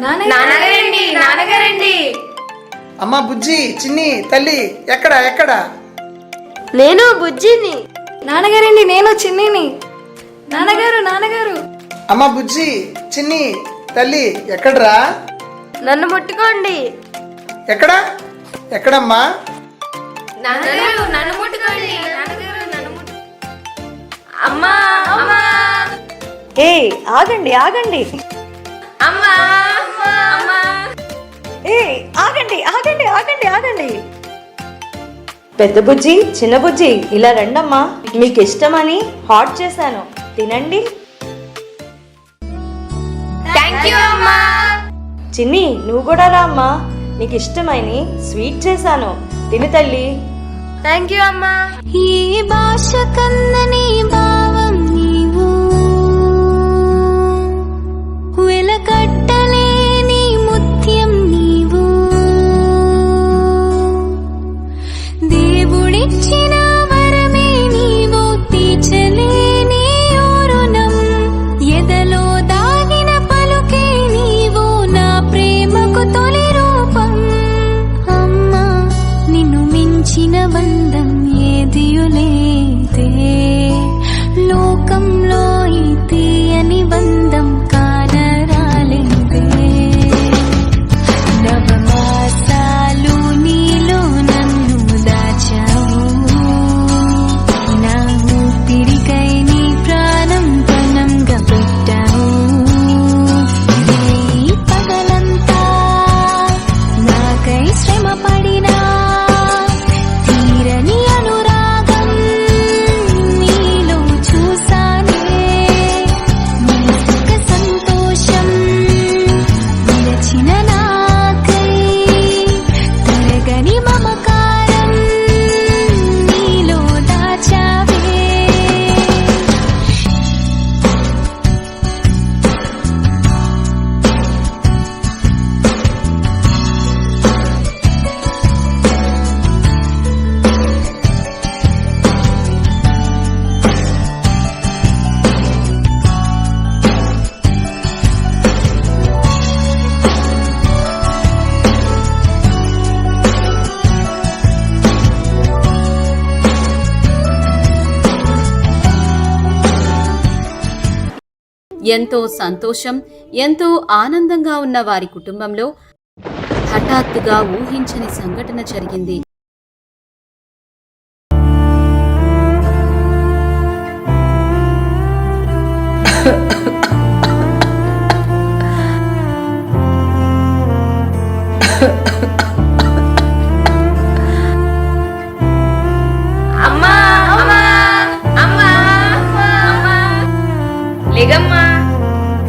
నాన్నగారండి. అమ్మా బుజ్జి, చిన్ని, తల్లి, ఎక్కడ ఎక్కడ? నేను బుజ్జిని. నాన్నగారండి, నేను చిన్నిని. నాన్నగారు. అమ్మా బుజ్జి, చిన్ని, తల్లి, ఎక్కడ్రా? నన్ను ముట్టుకోండి. ఎక్కడమ్మా? నాన్నగారు నన్ను ముట్టుకోండి. అమ్మా. ఏ ఆగండి. ఏ ఆగండి. పెద్ద బుజ్జి, చిన్న బుజ్జి, ఇలా రండమ్మా. మీకు ఇష్టమని హాట్ చేశాను, తినండి. చిన్ని, నువ్వు కూడా రా అమ్మా. నీకు ఇష్టమని స్వీట్ చేశాను, తిని తల్లి. థ్యాంక్ యూ అమ్మా. ఈ భాష కన్నని భావం నీవు, వెలకట్టలేని ముత్యం నీవు, దేవుడిచ్చిన వరమే నీవు, తీర్చలేని రుణం, ఎదలో దాగిన పలుకే నీవు, నా ప్రేమకు తొలి రూపం. అమ్మా, నిన్ను మించిన బంధం ఏదియులేదే లోకంలో, ఈ తీయని బంధం కానరాలేదే. నవమాసాలు నీలో నన్ను దాచావు, నా ఊపిరికై నీ ప్రాణం పణంగా పెట్టావు. ఈ పగలంతా నాకై శ్రమ పడినా, తీరని అనురాగం నీలో చూసానే. నీ సుఖ సంతోషం విరచిన నాకై, తరగని మమకారం నీలో దాచావే. ఎంతో సంతోషం, ఎంతో ఆనందంగా ఉన్న వారి కుటుంబంలో హఠాత్తుగా ఊహించని సంఘటన జరిగింది.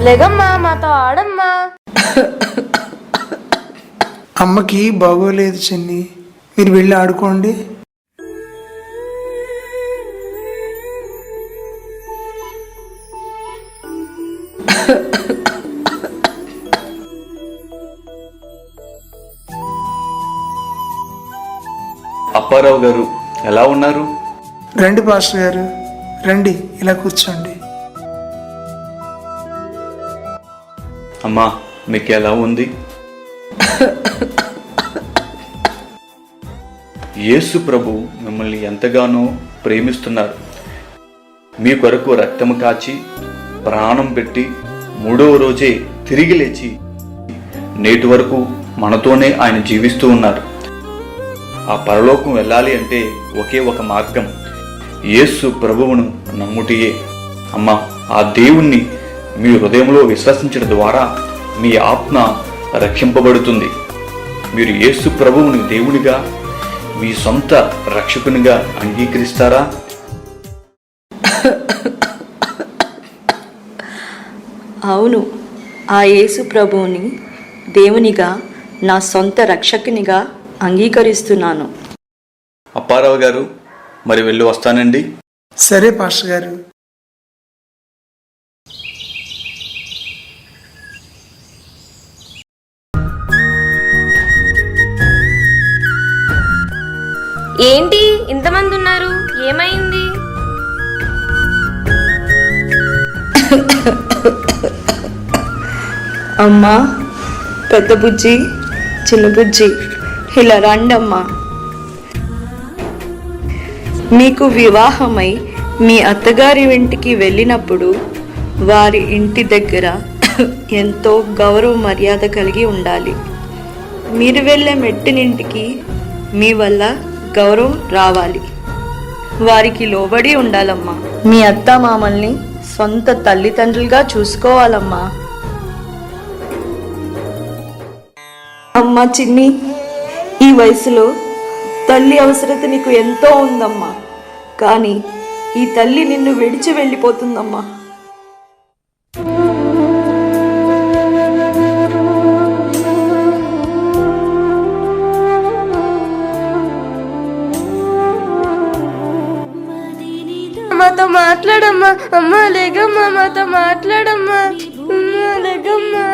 లేగమ్మా, మాతో ఆడమ్మా. అమ్మకి బాగోలేదు చిన్ని, మీరు వెళ్ళి ఆడుకోండి. అప్పారావు గారు ఎలా ఉన్నారు? రండి పాస్టర్ గారు, రండి, ఇలా కూర్చోండి. అమ్మా, మీకు ఎలా ఉంది? యేసు ప్రభు మిమ్మల్ని ఎంతగానో ప్రేమిస్తున్నారు. మీ కొరకు రక్తము కాచి ప్రాణం పెట్టి 3వ రోజే తిరిగి లేచి నేటి వరకు మనతోనే ఆయన జీవిస్తూ ఉన్నారు. ఆ పరలోకం వెళ్ళాలి అంటే ఒకే ఒక మార్గం, యేసు ప్రభువును నమ్ముటియే. అమ్మా, ఆ దేవుణ్ణి మీ హృదయంలో విశ్వసించడం ద్వారా మీ ఆత్మ రక్షింపబడుతుంది. మీరు యేసు ప్రభువుని దేవునిగా, మీ సొంత రక్షకునిగా అంగీకరిస్తారా? అవును, ఆ యేసు ప్రభువుని దేవునిగా, నా సొంత రక్షకునిగా అంగీకరిస్తున్నాను. అప్పారావు గారు, మరి వెళ్ళి వస్తానండి. సరే పాస్టర్ గారు. ఏంటి ఇంతమంది ఉన్నారు, ఏమైంది? అమ్మా, పెద్ద బుజ్జి, చిన్న బుజ్జి, ఇలా రండమ్మా. మీకు వివాహమై మీ అత్తగారి ఇంటికి వెళ్ళినప్పుడు వారి ఇంటి దగ్గర ఎంతో గౌరవ మర్యాద కలిగి ఉండాలి. మీరు వెళ్ళే మెట్టినింటికి మీ వల్ల గౌరవం రావాలి. వారికి లోబడి ఉండాలమ్మా. మీ అత్త మామల్ని సొంత తల్లిదండ్రులుగా చూసుకోవాలమ్మా. అమ్మా చిన్ని, ఈ వయసులో తల్లి అవసరత నీకు ఎంతో ఉందమ్మా. కానీ ఈ తల్లి నిన్ను విడిచి వెళ్ళిపోతుందమ్మా. మాతో మాట్లాడమ్మా. అమ్మా లేగమ్మా, మాతో మాట్లాడమ్మా. అమ్మా లేగమ్మా,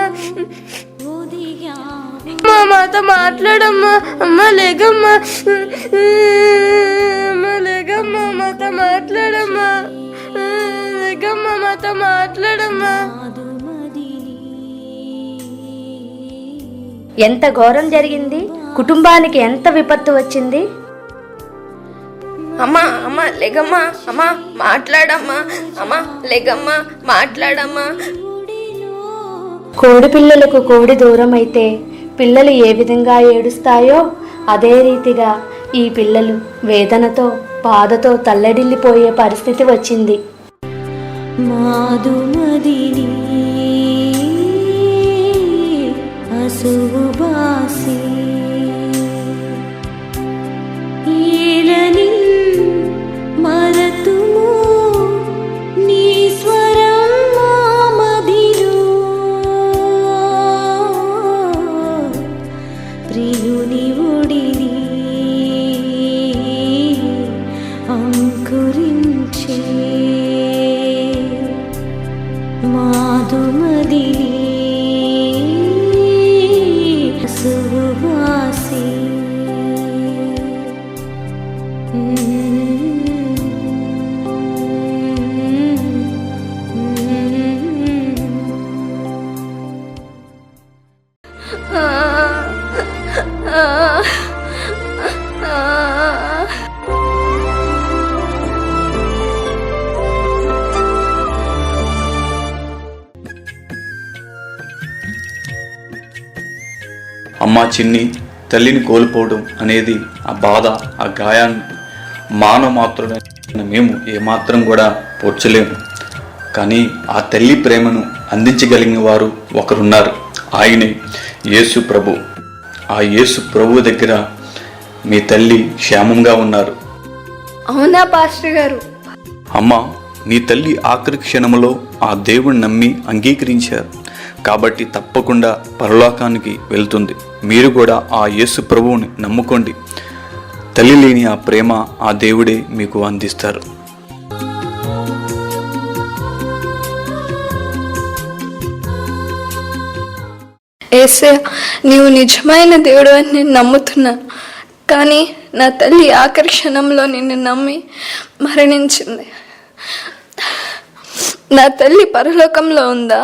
అమ్మా మాతో మాట్లాడమ్మా. అమ్మా లేగమ్మా, అమ్మా లేగమ్మా, మాతో మాట్లాడమ్మా. లేగమ్మా, మాతో మాట్లాడమ్మా. ఎంత ఘోరం జరిగింది, కుటుంబానికి ఎంత విపత్తు వచ్చింది. అమ్మా అమ్మా లేగమ్మా, అమ్మా మాట్లాడమ్మా. అమ్మా లేగమ్మా, మాట్లాడమ్మా. కోడి పిల్లలకు కోడి దూరం అయితే పిల్లలు ఏ విధంగా ఏడుస్తాయో అదే రీతిగా ఈ పిల్లలు వేదనతో బాధతో తల్లడిల్లిపోయే పరిస్థితి వచ్చింది. మాధుమదిని అసుబాసి ఏలని మరతుము నీ స్వరం మామదిలో ప్రియుని ఒడిని అంకురించే మాధుమదిని సువాసి అమ్మా చిన్ని తల్లిని కోల్పోవడం అనేది ఆ బాధ, ఆ గాయాన్ని మానవ మాత్రమే మేము ఏమాత్రం కూడా పోర్చలేము. కానీ ఆ తల్లి ప్రేమను అందించగలిగిన వారు ఒకరున్నారు. ఆయనే యేసు ప్రభు. ఆ యేసు ప్రభు దగ్గర మీ తల్లి క్షేమంగా ఉన్నారు. అవునా పాస్టర్ గారు? అమ్మ, నీ తల్లి ఆఖరి క్షణంలో ఆ దేవుణ్ణి నమ్మి అంగీకరించారు కాబట్టి తప్పకుండా పరలోకానికి వెళ్తుంది. మీరు కూడా ఆ యేసు ప్రభువుని నమ్ముకోండి. తల్లి లేని ఆ ప్రేమ ఆ దేవుడే మీకు అందిస్తారు. యేసయ్య, నీవు నిజమైన దేవుడు అని నేను నమ్ముతున్నా. కానీ నా తల్లి ఆఖరి క్షణంలో నిన్ను నమ్మి మరణించింది. నా తల్లి పరలోకంలో ఉందా?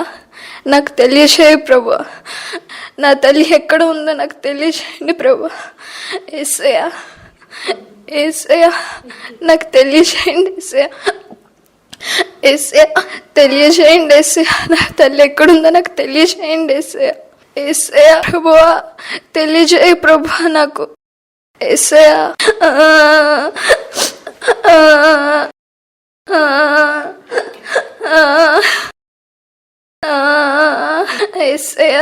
నాకు తెలియచేయి ప్రభు. నా తల్లి ఎక్కడ ఉందో నాకు తెలియచేయండి ప్రభు. యేసయ్య, యేసయ్య, నాకు తెలియచేయండి యేసయ్య. యేసయ్య, తెలియచేయండి యేసయ్య. నా తల్లి ఎక్కడుందో నాకు తెలియచేయండి యేసయ్య. యేసయ్య ప్రభువా, తెలియజేయి ప్రభువా నాకు. యేసయ్య, యేసయ్య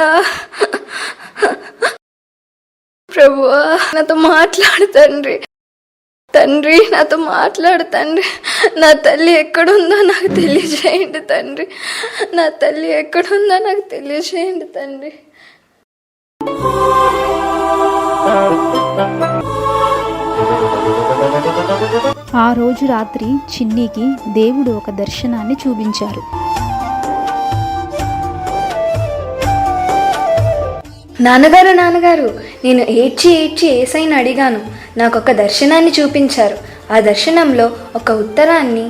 ప్రభువా, నాతో మాట్లాడు తండ్రి. తండ్రి, నాతో మాట్లాడు తండ్రి. నా తల్లి ఎక్కడుందో నాకు తెలియజేయండి తండ్రి. నా తల్లి ఎక్కడుందో నాకు తెలియజేయండి తండ్రి. ఆ రోజు రాత్రి చిన్నీకి దేవుడు ఒక దర్శనాన్ని చూపించారు. నాన్నగారు, నాన్నగారు, నేను ఏడ్చి యేసయ్యని అడిగాను. నాకు ఒక దర్శనాన్ని చూపించారు. ఆ దర్శనంలో ఒక ఉత్తరాన్ని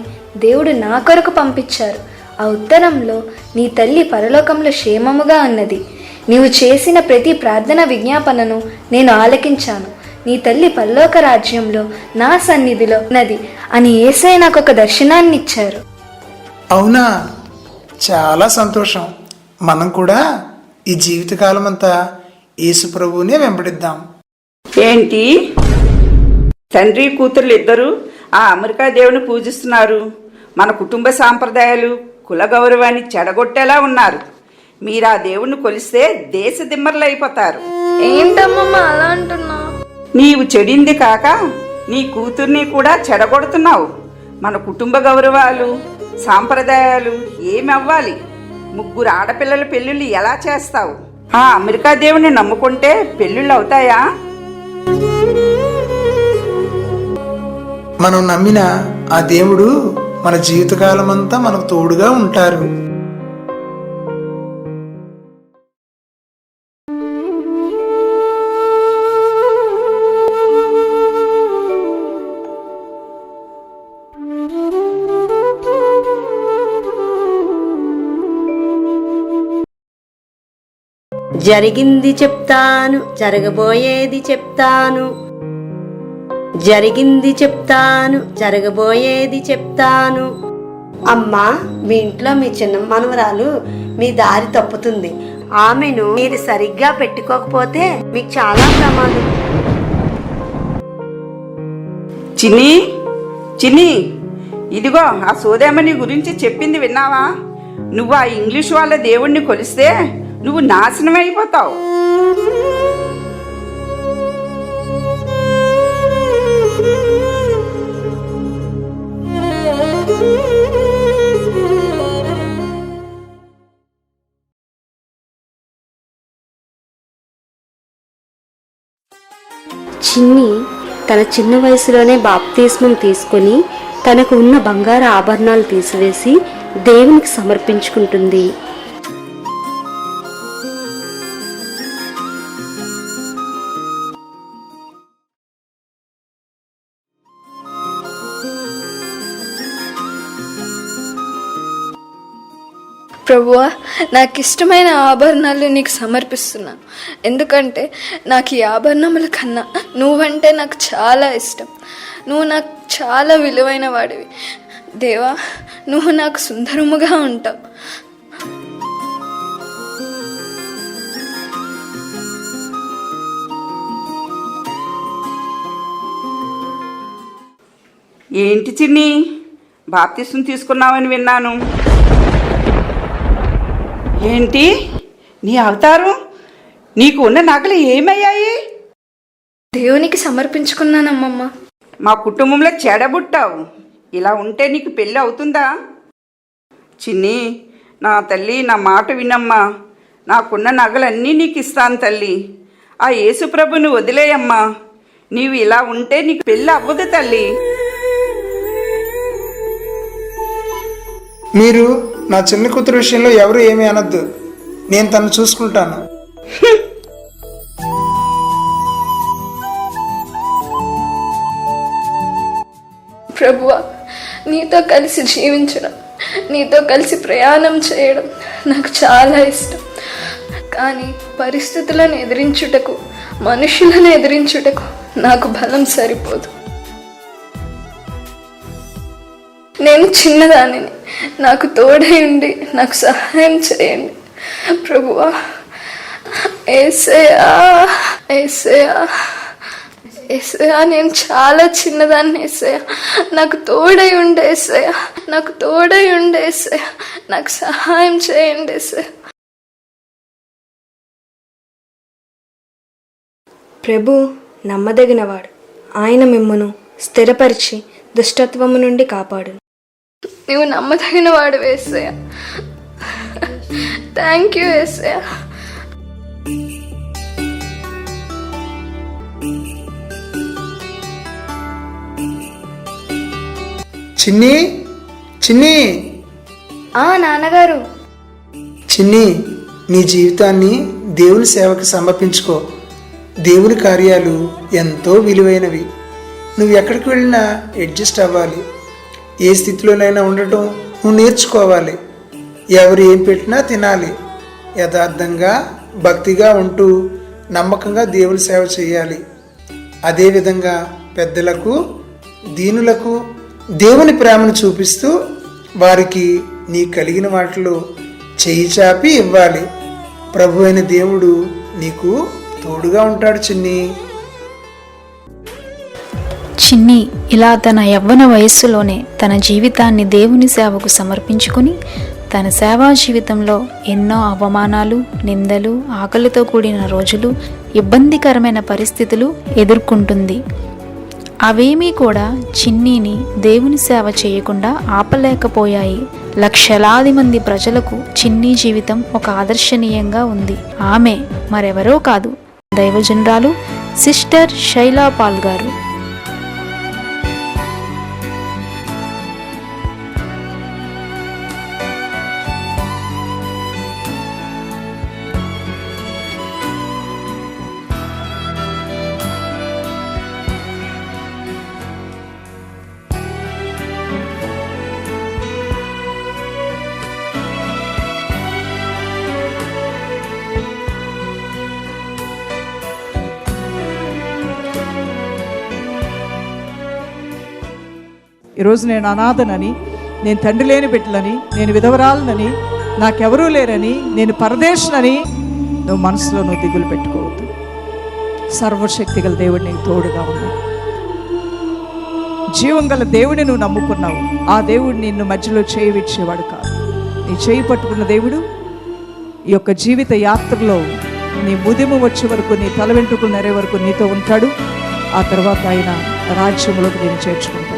దేవుడు నా కొరకు పంపించారు. ఆ ఉత్తరంలో నీ తల్లి పరలోకంలో క్షేమముగా ఉన్నది, నీవు చేసిన ప్రతి ప్రార్థన విజ్ఞాపనను నేను ఆలకించాను. నీ తల్లి పరలోక రాజ్యంలో నా సన్నిధిలో ఉన్నది అని యేసయ్య నాకు ఒక దర్శనాన్ని ఇచ్చారు. అవునా, చాలా సంతోషం. మనం కూడా ఈ జీవితకాలం అంతా యేసు ప్రభువునే వెంబడిద్దాం. ఏంటి, తండ్రి కూతుర్లు ఇద్దరు ఆ అమెరికా దేవుని పూజిస్తున్నారు? మన కుటుంబ సాంప్రదాయాలు కుల గౌరవాన్ని చెడగొట్టేలా ఉన్నారు. మీరు ఆ దేవుణ్ణి కొలిస్తే దేశ దిమ్మర్లు అయిపోతారు. ఏంటమ్మమ్మ అలా అంటున్నావు? నీవు చెడింది కాక నీ కూతుర్ని కూడా చెడగొడుతున్నావు. మన కుటుంబ గౌరవాలు సాంప్రదాయాలు ఏమి అవ్వాలి? 3 ఆడపిల్లల పెళ్ళిళ్ళు ఎలా చేస్తావు? ఆ అమెరికా దేవుని నమ్ముకుంటే పెళ్ళిళ్ళు అవుతాయా? మనం నమ్మిన ఆ దేవుడు మన జీవితకాలం అంతా మనకు తోడుగా ఉంటారు. జరిగింది చెప్తాను, జరగబోయేది చెప్తాను. జరిగింది చెప్తాను, జరగబోయేది చెప్తాను. అమ్మా, మీ ఇంట్లో మీ చిన్న మనవరాలు మీ దారి తప్పుతుంది. ఆమెను మీరు సరిగ్గా పెట్టుకోకపోతే మీకు చాలా ప్రమాదం. చిన్ని చిన్ని, ఇదిగో ఆ సోదేమని గురించి చెప్పింది విన్నావా? నువ్వు ఆ ఇంగ్లీష్ వాళ్ళ దేవుణ్ణి కొలిస్తే నువ్వు నాశనం అయిపోతావు. చిన్ని తన చిన్న వయసులోనే బాప్తిస్మం తీసుకొని తనకు ఉన్న బంగారు ఆభరణాలు తీసివేసి దేవునికి సమర్పించుకుంటుంది. ప్రభువా, నాకు ఇష్టమైన ఆభరణాలు నీకు సమర్పిస్తున్నాను. ఎందుకంటే నాకు ఈ ఆభరణముల కన్నా నువ్వంటే నాకు చాలా ఇష్టం. నువ్వు నాకు చాలా విలువైన వాడివి దేవా. నువ్వు నాకు సుందరముగా ఉంటావు. ఏంటి చిన్ని, బాప్తిసం తీసుకున్నావని విన్నాను. ఏంటి నీ అవతారం? నీకు ఉన్న నగలు ఏమయ్యాయి? దేవునికి సమర్పించుకున్నానమ్మమ్మ. మా కుటుంబంలో చెడబుట్టావు. ఇలా ఉంటే నీకు పెళ్ళి అవుతుందా? చిన్ని, నా తల్లి, నా మాట వినమ్మా. నాకున్న నగలన్నీ నీకు ఇస్తాను తల్లి. ఆ యేసుప్రభుని వదిలేయమ్మా. నీవు ఇలా ఉంటే నీకు పెళ్ళి అవ్వదు తల్లి. మీరు నా చిన్న కూతురు విషయంలో ఎవరు ఏమీ అనొద్దు. నేను తను చూసుకుంటాను. ప్రభువా, నీతో కలిసి జీవించడం, నీతో కలిసి ప్రయాణం చేయడం నాకు చాలా ఇష్టం. కానీ పరిస్థితులను ఎదిరించుటకు, మనుషులను ఎదిరించుటకు నాకు బలం సరిపోదు. నేను చిన్నదానిని, నాకు తోడై ఉండి నాకు సహాయం చేయండి ప్రభువా. యేసయ్యా, యేసయ్యా, యేసయ్యా, నేను చాలా చిన్నదాన్ని. యేసయ్యా, నాకు తోడై ఉండే యేసయ్యా, నాకు తోడై ఉండే యేసయ్యా, నాకు సహాయం చేయండి యేసయ్యా. ప్రభు నమ్మదగినవాడు. ఆయన మిమ్మును స్థిరపరిచి దుష్టత్వము నుండి కాపాడు. నువ్వు నమ్మదగిన వాడు యేసయ్యా. థ్యాంక్ యూ యేసయ్యా. చిన్ని, చిన్ని. నాన్నగారు. చిన్ని, నీ జీవితాన్ని దేవుని సేవకు సమర్పించుకో. దేవుని కార్యాలు ఎంతో విలువైనవి. నువ్వు ఎక్కడికి వెళ్ళినా అడ్జస్ట్ అవ్వాలి. ఏ స్థితిలోనైనా ఉండటం నువ్వు నేర్చుకోవాలి. ఎవరు ఏం పెట్టినా తినాలి. యథార్థంగా భక్తిగా ఉంటూ నమ్మకంగా దేవుని సేవ చేయాలి. అదేవిధంగా పెద్దలకు, దీనులకు దేవుని ప్రేమను చూపిస్తూ వారికి నీ కలిగిన వాటిలో చేయి చాపి ఇవ్వాలి. ప్రభు అయిన దేవుడు నీకు తోడుగా ఉంటాడు చిన్ని. చిన్ని ఇలా తన యవ్వన వయస్సులోనే తన జీవితాన్ని దేవుని సేవకు సమర్పించుకుని తన సేవా జీవితంలో ఎన్నో అవమానాలు, నిందలు, ఆకలితో కూడిన రోజులు, ఇబ్బందికరమైన పరిస్థితులు ఎదుర్కొంటుంది. అవేమీ కూడా చిన్నీని దేవుని సేవ చేయకుండా ఆపలేకపోయాయి. లక్షలాది మంది ప్రజలకు చిన్ని జీవితం ఒక ఆదర్శనీయంగా ఉంది. ఆమె మరెవరో కాదు, దైవజనురాలు సిస్టర్ శైలా పాల్ గారు. ఈరోజు నేను అనాథనని, నేను తండ్రి లేని బిడ్డలని, నేను విధవరాలనని, నాకెవరూ లేరని, నేను పరదేశనని నువ్వు మనసులో దిగులు పెట్టుకోవద్దు. సర్వశక్తి గల దేవుడు నీకు తోడుగా ఉన్నాడు. జీవం గల దేవుడిని నువ్వు నమ్ముకున్నావు. ఆ దేవుడు నిన్ను మధ్యలో చేయి విడిచేవాడు కాదు. నీ చేయి పట్టుకున్న దేవుడు ఈ యొక్క జీవిత యాత్రలో నీ ముదిము వచ్చే వరకు, నీ తల వెంట్రుకలు నెరే వరకు నీతో ఉంటాడు. ఆ తర్వాత ఆయన రాజ్యంలోకి నేను చేర్చుకుంటాడు.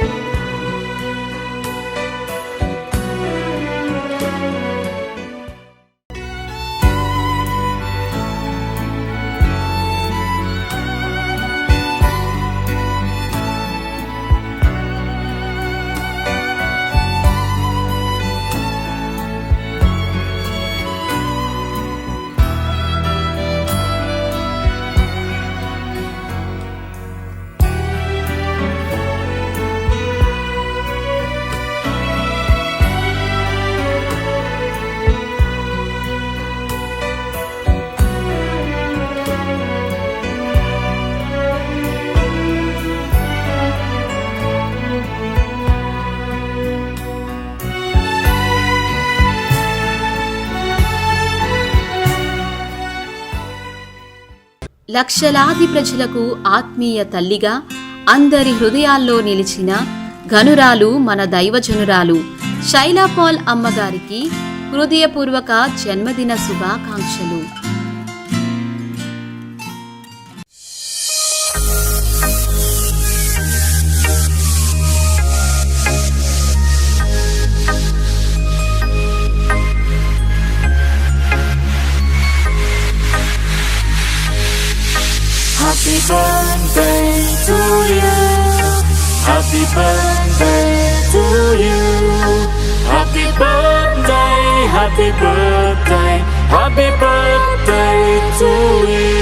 లక్షలాది ప్రజలకు ఆత్మీయ తల్లిగా అందరి హృదయాల్లో నిలిచిన ఘనురాలు మన దైవజనురాలు శైలా పాల్ అమ్మగారికి హృదయపూర్వక జన్మదిన శుభాకాంక్షలు. Happy birthday to you. Happy birthday to you. Happy birthday, happy birthday, happy birthday to you.